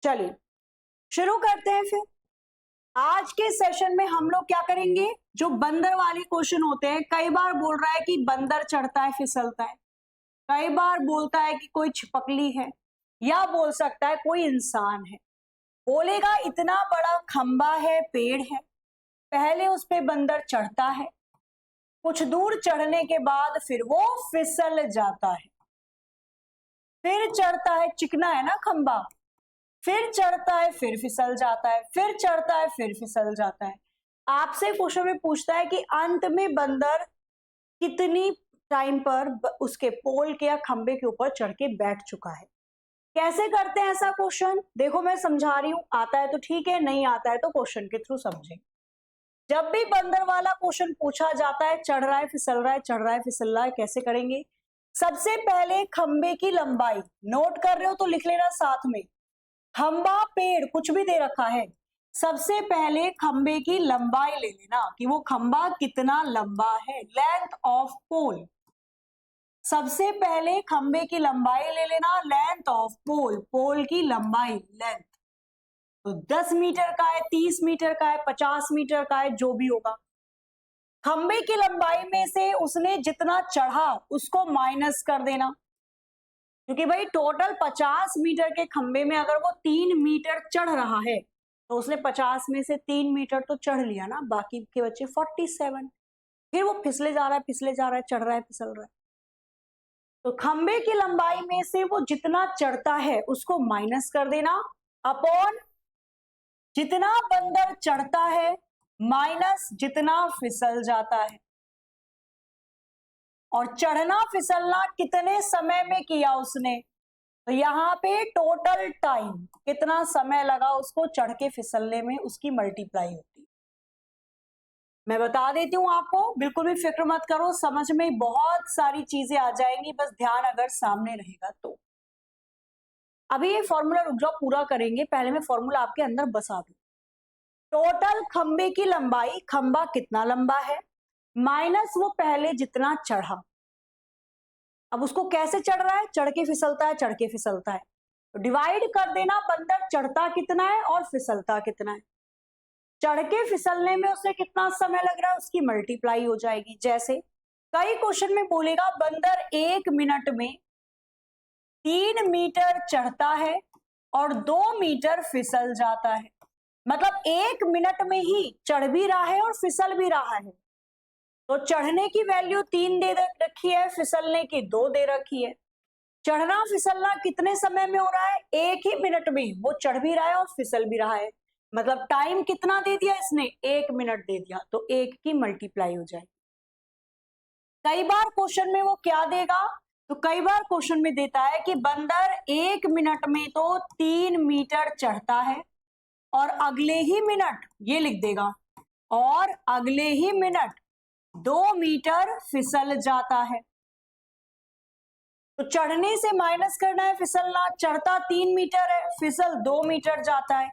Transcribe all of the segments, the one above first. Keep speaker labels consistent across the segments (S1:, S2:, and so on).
S1: चलिए शुरू करते हैं फिर। आज के सेशन में हम लोग क्या करेंगे, जो बंदर वाले क्वेश्चन होते हैं। कई बार बोल रहा है कि बंदर चढ़ता है फिसलता है, कई बार बोलता है कि कोई छिपकली है, या बोल सकता है कोई इंसान है। बोलेगा इतना बड़ा खंबा है, पेड़ है, पहले उस पे बंदर चढ़ता है, कुछ दूर चढ़ने के बाद फिर वो फिसल जाता है, फिर चढ़ता है, चिकना है ना खंबा, फिर चढ़ता है, फिर फिसल जाता है, फिर चढ़ता है, फिर फिसल जाता है। आपसे क्वेश्चन में पूछता है कि अंत में बंदर कितनी टाइम पर उसके पोल के या खंबे के ऊपर चढ़ के बैठ चुका है। कैसे करते हैं ऐसा क्वेश्चन, देखो मैं समझा रही हूं, आता है तो ठीक है, नहीं आता है तो क्वेश्चन के थ्रू समझें। जब भी बंदर वाला क्वेश्चन पूछा जाता है, चढ़ रहा है फिसल रहा है, चढ़ रहा है फिसल रहा है, कैसे करेंगे। सबसे पहले खंबे की लंबाई नोट कर रहे हो तो लिख लेना साथ में। खंबा पेड़ कुछ भी दे रखा है, सबसे पहले खंबे की लंबाई ले लेना कि वो खंबा कितना लंबा है, लेंथ ऑफ पोल। सबसे पहले खंबे की लंबाई ले लेना, लेंथ ऑफ पोल, पोल की लंबाई लेंथ। तो 10 मीटर का है, 30 मीटर का है, 50 मीटर का है, जो भी होगा। खंबे की लंबाई में से उसने जितना चढ़ा उसको माइनस कर देना, क्योंकि भाई टोटल 50 मीटर के खंबे में अगर वो 3 मीटर चढ़ रहा है तो उसने 50 में से 3 मीटर तो चढ़ लिया ना, बाकी के बच्चे 47। फिर वो फिसले जा रहा है, फिसले जा रहा है, चढ़ रहा है, फिसल रहा है। तो खंबे की लंबाई में से वो जितना चढ़ता है उसको माइनस कर देना, अपॉन जितना बंदर चढ़ता है माइनस जितना फिसल जाता है। और चढ़ना फिसलना कितने समय में किया उसने, तो यहाँ पे टोटल टाइम कितना समय लगा उसको चढ़ के फिसलने में, उसकी मल्टीप्लाई होती है। मैं बता देती हूँ आपको, बिल्कुल भी फिक्र मत करो, समझ में बहुत सारी चीजें आ जाएंगी, बस ध्यान अगर सामने रहेगा तो। अभी ये फॉर्मूला रुक जाओ, पूरा करेंगे, पहले मैं फॉर्मूला आपके अंदर बसा दूं। टोटल खंबे की लंबाई, खंबा कितना लंबा है, माइनस वो पहले जितना चढ़ा। अब उसको कैसे चढ़ रहा है, चढ़ के फिसलता है, चढ़ के फिसलता है, तो डिवाइड कर देना, बंदर चढ़ता कितना है और फिसलता कितना है। चढ़ के फिसलने में उसे कितना समय लग रहा है, उसकी मल्टीप्लाई हो जाएगी। जैसे कई क्वेश्चन में बोलेगा बंदर 1 मिनट में 3 मीटर चढ़ता है और 2 मीटर फिसल जाता है, मतलब 1 मिनट में ही चढ़ भी रहा है और फिसल भी रहा है। तो चढ़ने की वैल्यू 3 दे रखी है, फिसलने की 2 दे रखी है। चढ़ना फिसलना कितने समय में हो रहा है, 1 ही मिनट में वो चढ़ भी रहा है और फिसल भी रहा है, मतलब टाइम कितना दे दिया इसने, 1 मिनट दे दिया, तो 1 की मल्टीप्लाई हो जाएगी। कई बार क्वेश्चन में वो क्या देगा, तो कई बार क्वेश्चन में देता है कि बंदर 1 मिनट में तो 3 मीटर चढ़ता है और अगले ही मिनट, ये लिख देगा, और अगले ही मिनट 2 मीटर फिसल जाता है। तो चढ़ने से माइनस करना है फिसलना, चढ़ता 3 मीटर है, फिसल 2 मीटर जाता है।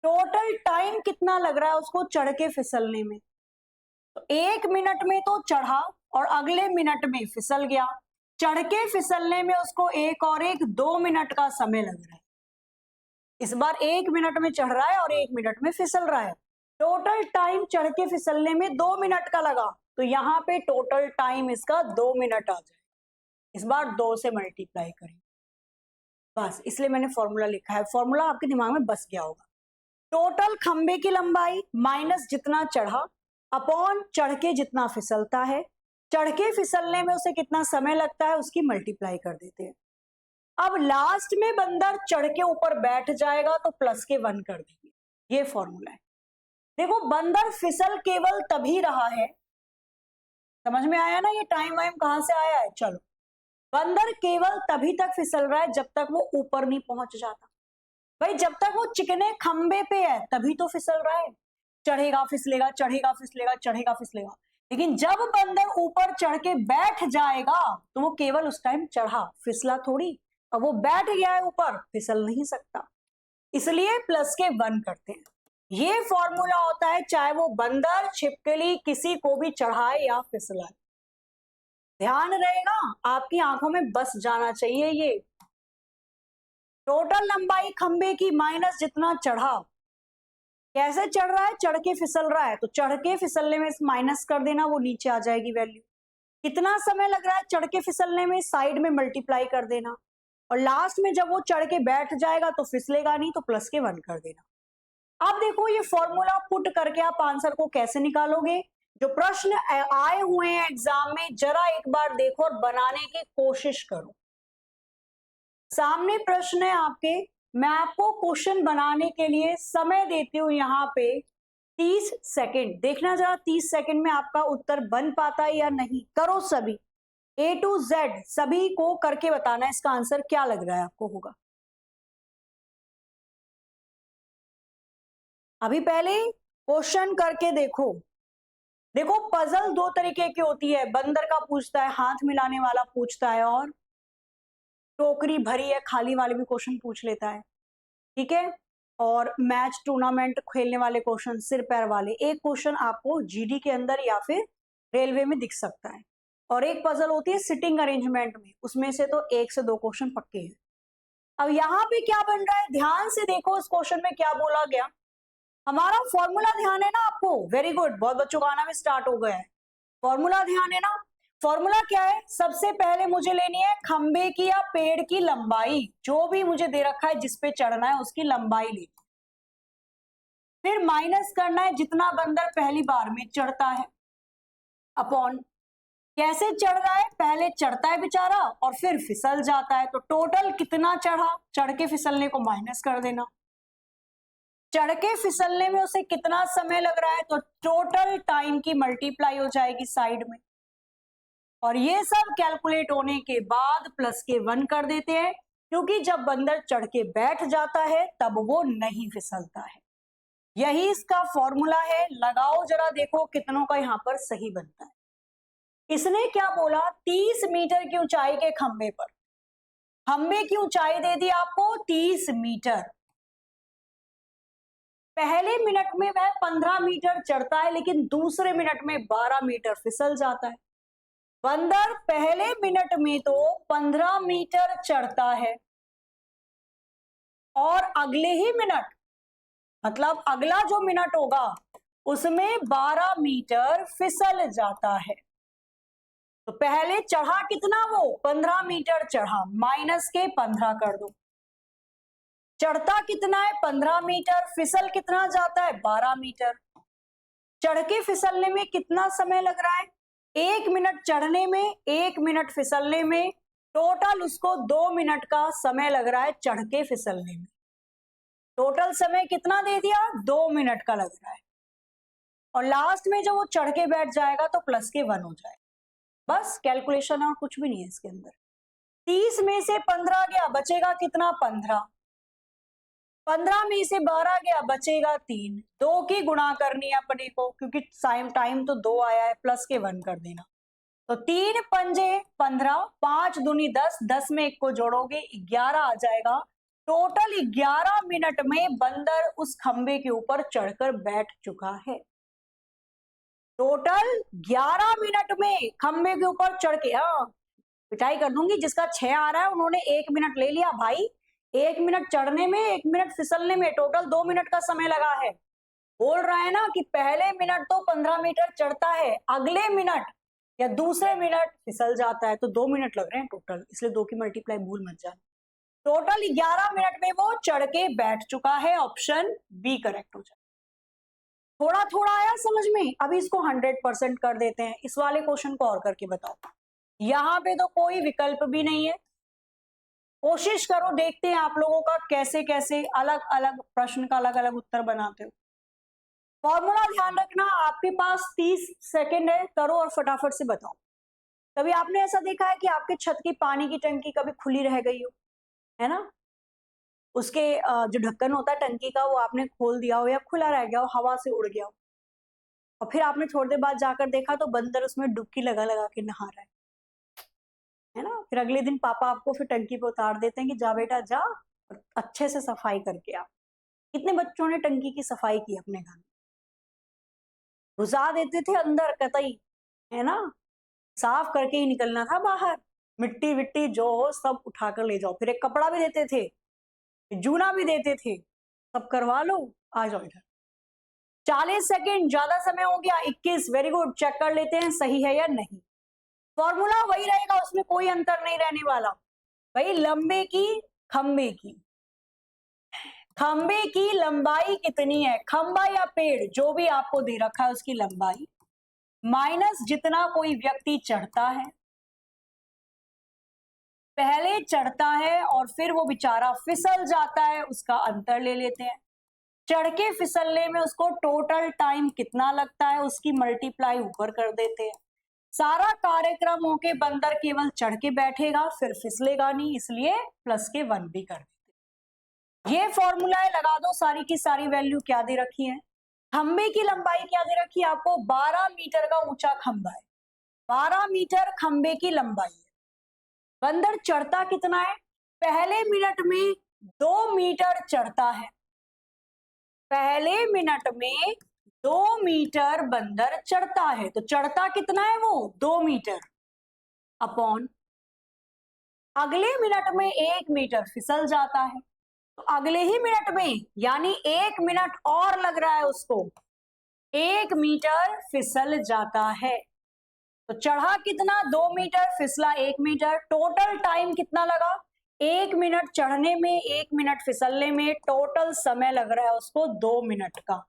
S1: टोटल टाइम कितना लग रहा है उसको चढ़ के फिसलने में, तो 1 मिनट में तो चढ़ा और अगले मिनट में फिसल गया। चढ़ के फिसलने में उसको एक और एक 2 मिनट का समय लग रहा है। इस बार 1 मिनट में चढ़ रहा है और 1 मिनट में फिसल रहा है। टोटल टाइम चढ़ के फिसलने में 2 मिनट का लगा, तो यहाँ पे टोटल टाइम इसका 2 मिनट आ जाए। इस बार 2 से मल्टीप्लाई करें, बस इसलिए मैंने फॉर्मूला लिखा है, फॉर्मूला आपके दिमाग में बस गया होगा। टोटल खंबे की लंबाई माइनस जितना चढ़ा अपॉन चढ़ के जितना फिसलता है, चढ़ के फिसलने में उसे कितना समय लगता है उसकी मल्टीप्लाई कर देते हैं। अब लास्ट में बंदर चढ़ के ऊपर बैठ जाएगा तो प्लस के 1 कर देंगे, ये फॉर्मूला है। देखो बंदर फिसल केवल तभी रहा है, समझ में आया ना ये टाइम वाइम कहां से आया है। चलो, बंदर केवल तभी तक फिसल रहा है जब तक वो ऊपर नहीं पहुंच जाता। भाई जब तक वो चिकने खंबे पे है तभी तो फिसल रहा है, चढ़ेगा फिसलेगा, चढ़ेगा फिसलेगा, चढ़ेगा फिसलेगा। लेकिन जब बंदर ऊपर चढ़ के बैठ जाएगा तो वो केवल उस टाइम चढ़ा, फिसला थोड़ी। अब वो बैठ गया है ऊपर, फिसल नहीं सकता, इसलिए प्लस के 1 करते हैं। ये फॉर्मूला होता है चाहे वो बंदर छिपकली किसी को भी चढ़ाए या फिसलाए। ध्यान रहेगा, आपकी आंखों में बस जाना चाहिए ये। टोटल लंबाई खंबे की माइनस जितना चढ़ा। कैसे चढ़ रहा है? चढ़ के फिसल रहा है, तो चढ़ के फिसलने में माइनस कर देना, वो नीचे आ जाएगी वैल्यू। कितना समय लग रहा है चढ़ के फिसलने में, साइड में मल्टीप्लाई कर देना, और लास्ट में जब वो चढ़ के बैठ जाएगा तो फिसलेगा नहीं, तो प्लस के 1 कर देना। अब देखो ये फॉर्मूला पुट करके आप आंसर को कैसे निकालोगे। जो प्रश्न आए हुए हैं एग्जाम में, जरा एक बार देखो और बनाने की कोशिश करो। सामने प्रश्न है आपके, मैं आपको क्वेश्चन बनाने के लिए समय देती हूं यहाँ पे 30 सेकंड। देखना जरा 30 सेकंड में आपका उत्तर बन पाता है या नहीं। करो सभी, A to Z सभी को करके बताना इसका आंसर क्या लग रहा है आपको होगा। अभी पहले क्वेश्चन करके देखो। देखो पजल दो तरीके की होती है, बंदर का पूछता है, हाथ मिलाने वाला पूछता है, और टोकरी भरी है खाली वाले भी क्वेश्चन पूछ लेता है, ठीक है। और मैच टूर्नामेंट खेलने वाले क्वेश्चन, सिर पैर वाले। एक क्वेश्चन आपको जीडी के अंदर या फिर रेलवे में दिख सकता है, और एक पजल होती है सिटिंग अरेंजमेंट में, उसमें से तो 1 से 2 क्वेश्चन पक्के हैं। अब यहाँ पे क्या बन रहा है, ध्यान से देखो इस क्वेश्चन में क्या बोला गया। हमारा फॉर्मूला ध्यान है ना आपको? वेरी गुड, बहुत बच्चों का आना भी स्टार्ट हो गया है। फॉर्मूला ध्यान है ना? फॉर्मूला क्या है? सबसे पहले मुझे लेनी है खंबे की या पेड़ की लंबाई, जो भी मुझे दे रखा है जिस पे चढ़ना है उसकी लंबाई लेनी, फिर माइनस करना है जितना बंदर पहली बार में चढ़ता है, अपॉन कैसे चढ़ रहा है, पहले चढ़ता है बेचारा और फिर फिसल जाता है, तो टोटल कितना चढ़ा, चढ़ के फिसलने को माइनस कर देना। चढ़ के फिसलने में उसे कितना समय लग रहा है, तो टोटल टाइम की मल्टीप्लाई हो जाएगी साइड में, और ये सब कैलकुलेट होने के बाद प्लस के 1 कर देते हैं, क्योंकि जब बंदर चढ़ के बैठ जाता है तब वो नहीं फिसलता है। यही इसका फॉर्मूला है। लगाओ जरा, देखो कितनों का यहाँ पर सही बनता है। इसने क्या बोला, 30 मीटर की ऊंचाई के खंबे पर, खंबे की ऊंचाई दे दी आपको 30 मीटर। पहले मिनट में वह 15 मीटर चढ़ता है, लेकिन दूसरे मिनट में 12 मीटर फिसल जाता है। बंदर पहले मिनट में तो 15 मीटर चढ़ता है, और अगले ही मिनट, मतलब अगला जो मिनट होगा उसमें 12 मीटर फिसल जाता है। तो पहले चढ़ा कितना, वो 15 मीटर चढ़ा, माइनस के 15 कर दो। चढ़ता कितना है, 15 मीटर, फिसल कितना जाता है, 12 मीटर। चढ़ के फिसलने में कितना समय लग रहा है, 1 मिनट चढ़ने में, 1 मिनट फिसलने में, टोटल उसको 2 मिनट का समय लग रहा है चढ़ के फिसलने में। टोटल समय कितना दे दिया, 2 मिनट का लग रहा है, और लास्ट में जब वो चढ़ के बैठ जाएगा तो प्लस के 1 हो जाएगा। बस कैलकुलेशन है और कुछ भी नहीं है इसके अंदर। 30 में से 15 गया, बचेगा कितना, 15। 15 में से 12 गया, बचेगा 3। 2 की गुणा करनी है अपने को, क्योंकि टाइम तो 2 आया है, प्लस के 1 कर देना। तो 3 पंजे 15, 5 दूनी 10, 10 में 1 को जोड़ोगे 11 आ जाएगा। टोटल 11 मिनट में बंदर उस खंबे के ऊपर चढ़कर बैठ चुका है। टोटल 11 मिनट में खंबे के ऊपर चढ़ के, हाँ पिटाई कर दूंगी, जिसका 6 आ रहा है उन्होंने 1 मिनट ले लिया भाई। 1 मिनट चढ़ने में, 1 मिनट फिसलने में, टोटल 2 मिनट का समय लगा है। बोल रहा है ना कि पहले मिनट तो 15 मीटर चढ़ता है, अगले मिनट या दूसरे मिनट फिसल जाता है, तो 2 मिनट लग रहे हैं टोटल, इसलिए 2 की मल्टीप्लाई भूल मत जाना। टोटल 11 मिनट में वो चढ़ के बैठ चुका है, ऑप्शन बी करेक्ट हो जाए। थोड़ा थोड़ा आया समझ में? अभी इसको 100% कर देते हैं। इस वाले क्वेश्चन को और करके बताओ। यहाँ पे तो कोई विकल्प भी नहीं है। कोशिश करो, देखते हैं आप लोगों का कैसे कैसे अलग अलग प्रश्न का अलग अलग उत्तर बनाते हो। फॉर्मूला ध्यान रखना, आपके पास 30 सेकंड है, करो और फटाफट से बताओ। कभी आपने ऐसा देखा है कि आपके छत की पानी की टंकी कभी खुली रह गई हो, है ना? उसके जो ढक्कन होता है टंकी का, वो आपने खोल दिया हो या खुला रह गया हो, हवा से उड़ गया हो, और फिर आपने थोड़ी देर बाद जाकर देखा तो बंदर उसमें डुबकी लगा लगा के नहा रहा है ना? फिर अगले दिन पापा आपको फिर टंकी पे उतार देते हैं कि जा बेटा जा, और अच्छे से सफाई करके आ। कितने बच्चों ने टंकी की सफाई की अपने घर में? घुसा देते थे अंदर कतई, है ना? साफ करके ही निकलना था बाहर, मिट्टी विट्टी जो हो सब उठाकर ले जाओ। फिर एक कपड़ा भी देते थे जूना भी देते थे, सब करवा लो, आ जाओ इधर। 40 सेकेंड ज्यादा समय हो गया, 21, वेरी गुड। चेक कर लेते हैं सही है या नहीं। फॉर्मूला वही रहेगा, उसमें कोई अंतर नहीं रहने वाला भाई। लंबे की खंबे की, खंबे की लंबाई कितनी है, खंबा या पेड़ जो भी आपको दे रखा है उसकी लंबाई माइनस जितना कोई व्यक्ति चढ़ता है, पहले चढ़ता है और फिर वो बेचारा फिसल जाता है, उसका अंतर ले लेते हैं। चढ़ के फिसलने में उसको टोटल टाइम कितना लगता है उसकी मल्टीप्लाई ऊपर कर देते हैं। सारा कार्यक्रम होके बंदर केवल चढ़ के बैठेगा, फिर फिसलेगा नहीं, इसलिए प्लस के 1 भी कर देते। ये फॉर्मूलाएं लगा दो, सारी की सारी वैल्यू क्या दे रखी है। खंबे की लंबाई क्या दे रखी है आपको, 12 मीटर का ऊंचा खंबा है, 12 मीटर खंबे की लंबाई है। बंदर चढ़ता कितना है, पहले मिनट में 2 मीटर चढ़ता है, पहले मिनट में 2 मीटर बंदर चढ़ता है। तो चढ़ता कितना है वो, 2 मीटर अपॉन अगले मिनट में 1 मीटर फिसल जाता है। तो अगले ही मिनट में, यानी 1 मिनट और लग रहा है उसको, 1 मीटर फिसल जाता है। तो चढ़ा कितना, 2 मीटर, फिसला 1 मीटर। टोटल टाइम कितना लगा, 1 मिनट चढ़ने में, 1 मिनट फिसलने में, टोटल समय लग रहा है उसको 2 मिनट का।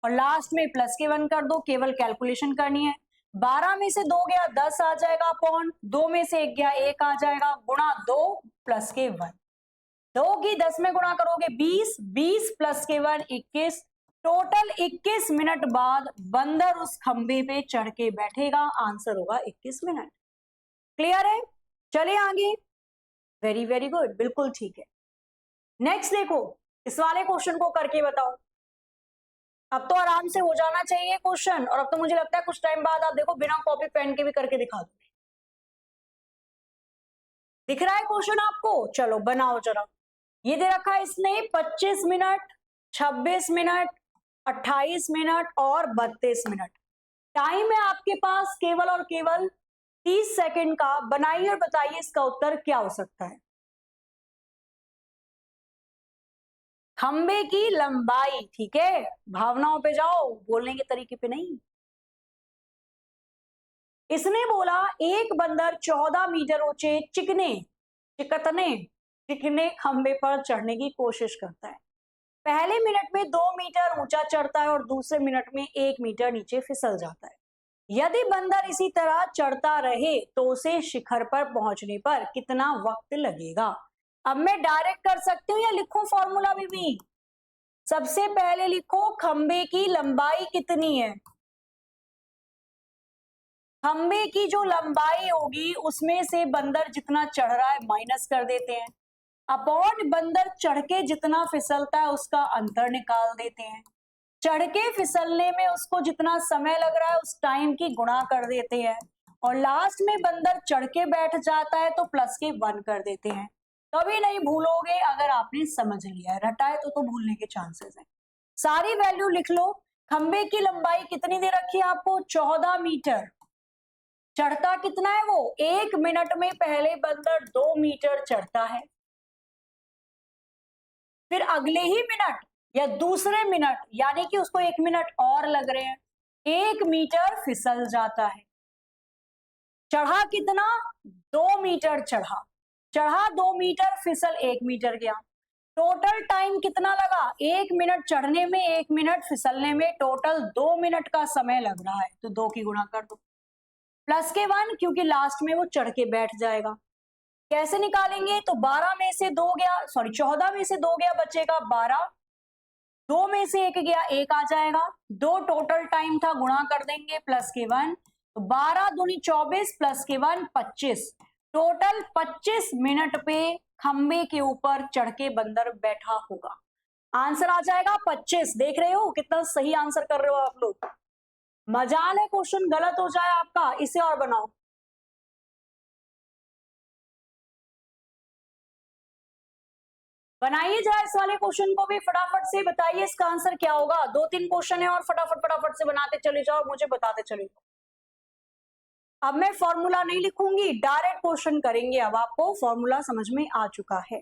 S1: और लास्ट में प्लस के 1 कर दो, केवल कैलकुलेशन करनी है। 12 में से 2 गया 10 आ जाएगा, अपॉन 2 में से 1 गया 1 आ जाएगा, गुणा 2 प्लस के 1। 2 की 10 में गुणा करोगे 20, 20 प्लस के 1 21। टोटल 21 मिनट बाद बंदर उस खंबे पे चढ़ के बैठेगा, आंसर होगा 21 मिनट। क्लियर है, चलिए आगे। वेरी वेरी गुड, बिल्कुल ठीक है। नेक्स्ट देखो, इस वाले क्वेश्चन को करके बताओ। अब तो आराम से हो जाना चाहिए क्वेश्चन, और अब तो मुझे लगता है कुछ टाइम बाद आप देखो बिना कॉपी पेन के भी करके दिखा दो। दिख रहा है क्वेश्चन आपको, चलो बनाओ जरा। ये दे रखा है इसने 25 मिनट, 26 मिनट, 28 मिनट और 32 मिनट। टाइम है आपके पास केवल और केवल 30 सेकंड का। बनाइए और बताइए इसका उत्तर क्या हो सकता है। खंबे की लंबाई, ठीक है, भावनाओं पे जाओ, बोलने के तरीके पे नहीं। इसने बोला एक बंदर 14 मीटर ऊंचे चिकने खंबे पर चढ़ने की कोशिश करता है। पहले मिनट में 2 मीटर ऊंचा चढ़ता है और दूसरे मिनट में 1 मीटर नीचे फिसल जाता है। यदि बंदर इसी तरह चढ़ता रहे तो उसे शिखर पर पहुंचने पर कितना वक्त लगेगा। अब मैं डायरेक्ट कर सकती हूँ या लिखूं फॉर्मूला भी। सबसे पहले लिखो खंबे की लंबाई कितनी है। खंबे की जो लंबाई होगी उसमें से बंदर जितना चढ़ रहा है माइनस कर देते हैं, अपॉन बंदर चढ़ के जितना फिसलता है उसका अंतर निकाल देते हैं। चढ़ के फिसलने में उसको जितना समय लग रहा है उस टाइम की गुणा कर देते हैं, और लास्ट में बंदर चढ़ के बैठ जाता है तो प्लस के 1 कर देते हैं। कभी नहीं भूलोगे अगर आपने समझ लिया है, रटा है तो भूलने के चांसेस हैं। सारी वैल्यू लिख लो। खंबे की लंबाई कितनी दे रखी है आपको, 14 मीटर। चढ़ता कितना है वो, 1 मिनट में पहले बंदर 2 मीटर चढ़ता है, फिर अगले ही मिनट या दूसरे मिनट, यानी कि उसको 1 मिनट और लग रहे हैं, 1 मीटर फिसल जाता है। चढ़ा कितना, 2 मीटर चढ़ा 2 मीटर, फिसल 1 मीटर गया। टोटल टाइम कितना लगा, 1 मिनट चढ़ने में, 1 मिनट फिसलने में, टोटल 2 मिनट का समय लग रहा है। तो 2 की गुणा कर दो, प्लस के 1, क्योंकि लास्ट में वो चढ़ के बैठ जाएगा। कैसे निकालेंगे, तो 12 में से 2 गया, सॉरी 14 में से 2 गया, बचेगा 12। 2 में से 1 गया, 1 आ जाएगा। 2 टोटल टाइम था, गुणा कर देंगे प्लस के 1। तो 12 दूनी 24 प्लस के 1 25। टोटल 25 मिनट पे खंबे के ऊपर चढ़ के बंदर बैठा होगा। आंसर आ जाएगा 25। देख रहे हो कितना सही आंसर कर रहे हो आप लोग। मजाल है क्वेश्चन गलत हो जाए आपका, इसे और बनाओ। बनाइए जरा इस वाले क्वेश्चन को भी फटाफट से, बताइए इसका आंसर क्या होगा। 2-3 क्वेश्चन है और फटाफट फटाफट से बनाते चले जाओ, मुझे बताते चले जाओ। अब मैं फॉर्मूला नहीं लिखूंगी, डायरेक्ट क्वेश्चन करेंगे। अब आपको फॉर्मूला समझ में आ चुका है।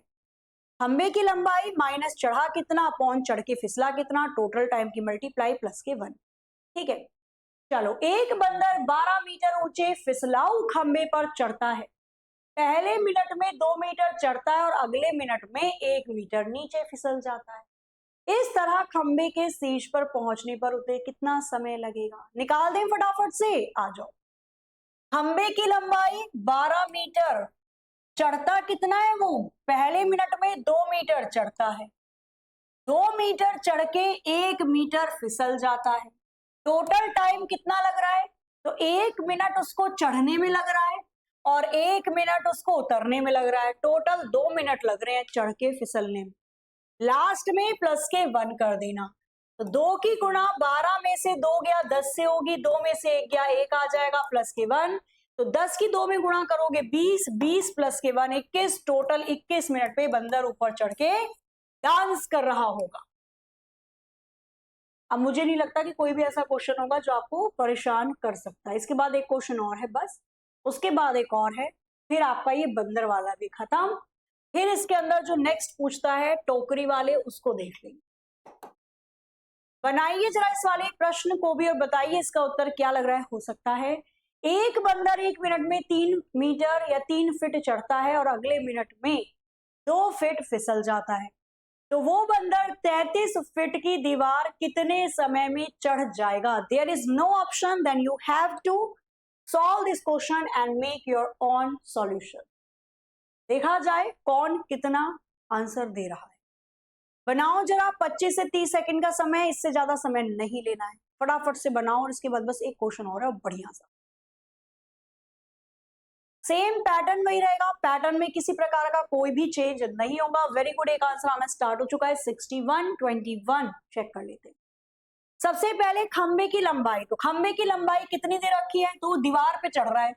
S1: खंबे की लंबाई माइनस चढ़ा कितना अपॉन चढ़ के फिसला कितना, टोटल टाइम की मल्टीप्लाई प्लस के 1। ठीक है, चलो एक बंदर 12 मीटर ऊंचे फिसलाऊ खंबे पर चढ़ता है। पहले मिनट में 2 मीटर चढ़ता है और अगले मिनट में 1 मीटर नीचे फिसल जाता है। इस तरह खंबे के शीर्ष पर पहुंचने पर उसे कितना समय लगेगा? निकाल दें फटाफट से, आ जाओ। खंबे की लंबाई 12 मीटर, चढ़ता कितना है वो? पहले मिनट में 2 मीटर चढ़ता है, 2 मीटर चढ़ के 1 मीटर फिसल जाता है। टोटल टाइम कितना लग रहा है? तो 1 मिनट उसको चढ़ने में लग रहा है और 1 मिनट उसको उतरने में लग रहा है। टोटल 2 मिनट लग रहे हैं चढ़ के फिसलने में। लास्ट में प्लस के 1 कर देना, तो 2 की गुणा 12 में से 2 गया 10 से होगी, 2 में से 1 गया 1 आ जाएगा प्लस के 1, तो 10 की 2 में गुणा करोगे 20, 20 प्लस के 1 21, टोटल 21 मिनट पे बंदर ऊपर चढ़ के डांस कर रहा होगा। अब मुझे नहीं लगता कि कोई भी ऐसा क्वेश्चन होगा जो आपको परेशान कर सकता है। इसके बाद एक क्वेश्चन और है बस, उसके बाद एक और है, फिर आपका ये बंदर वाला भी खत्म। फिर इसके अंदर जो नेक्स्ट पूछता है टोकरी वाले, उसको देख लेंगे। बनाइए जरा इस वाले प्रश्न को भी और बताइए इसका उत्तर क्या लग रहा है। हो सकता है एक बंदर 1 मिनट में 3 मीटर या 3 फीट चढ़ता है और अगले मिनट में 2 फीट फिसल जाता है, तो वो बंदर 33 फीट की दीवार कितने समय में चढ़ जाएगा? There is no option, then you have to solve this question and make your own solution. देखा जाए कौन कितना आंसर दे रहा है। बनाओ जरा, 25 से 30 सेकंड का समय, इससे ज्यादा समय नहीं लेना है, फटाफट से बनाओ। और इसके बाद बस एक क्वेश्चन और है बढ़िया सा, सेम पैटर्न वही रहेगा, पैटर्न में किसी प्रकार का कोई भी चेंज नहीं होगा। वेरी गुड, एक आंसर आना स्टार्ट हो चुका है। 6121 चेक कर लेते हैं। सबसे पहले खंबे की लंबाई, तो खंबे की लंबाई कितनी दे रखी है? तो दीवार पे चढ़ रहा है,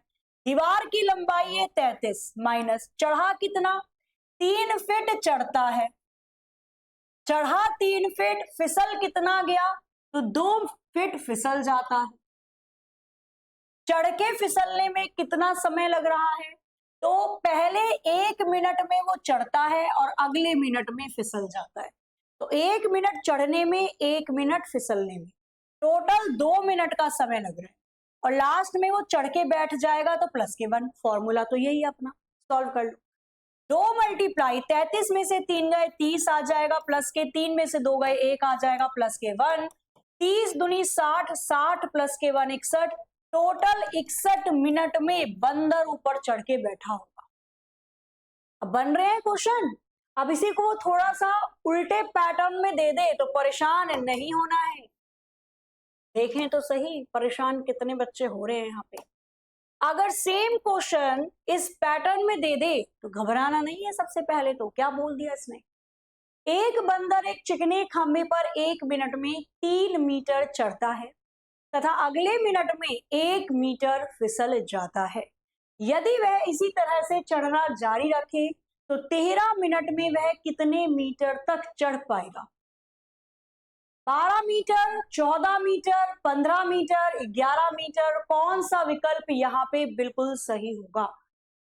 S1: दीवार की लंबाई है 33 माइनस चढ़ा कितना? 3 फीट चढ़ता है, चढ़ा 3 फीट, फिसल कितना गया? तो 2 फीट फिसल जाता है। चढ़ के फिसलने में कितना समय लग रहा है? तो पहले 1 मिनट में वो चढ़ता है और अगले मिनट में फिसल जाता है, तो 1 मिनट चढ़ने में 1 मिनट फिसलने में, टोटल 2 मिनट का समय लग रहा है। और लास्ट में वो चढ़ के बैठ जाएगा तो प्लस के 1, फॉर्मूला तो यही है अपना, सॉल्व कर लो। 2 मल्टीप्लाई 33 में से 3 गए 30 आ जाएगा, प्लस के 3 में से 2 गए 1 आ जाएगा, प्लस के 1, 30 दूनी 60, 60 प्लस के 1 61, टोटल 61 मिनट में बंदर ऊपर चढ़ के बैठा होगा। अब बन रहे हैं क्वेश्चन। अब इसी को थोड़ा सा उल्टे पैटर्न में दे दे तो परेशान नहीं होना है। देखें तो सही परेशान कितने बच्चे हो रहे हैं यहाँ पे। अगर सेम क्वेश्चन इस पैटर्न में दे दे तो घबराना नहीं है। सबसे पहले तो क्या बोल दिया इसने, एक बंदर एक चिकने खंबे पर 1 मिनट में 3 मीटर चढ़ता है तथा अगले मिनट में 1 मीटर फिसल जाता है। यदि वह इसी तरह से चढ़ना जारी रखे तो 13 मिनट में वह कितने मीटर तक चढ़ पाएगा? 12 मीटर, 14 मीटर, 15 मीटर, 11 मीटर, कौन सा विकल्प यहाँ पे बिल्कुल सही होगा?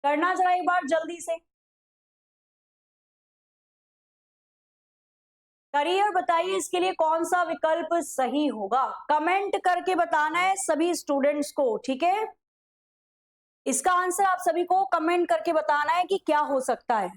S1: करना जरा एक बार जल्दी से करिए और बताइए इसके लिए कौन सा विकल्प सही होगा। कमेंट करके बताना है सभी स्टूडेंट्स को, ठीक है। इसका आंसर आप सभी को कमेंट करके बताना है कि क्या हो सकता है।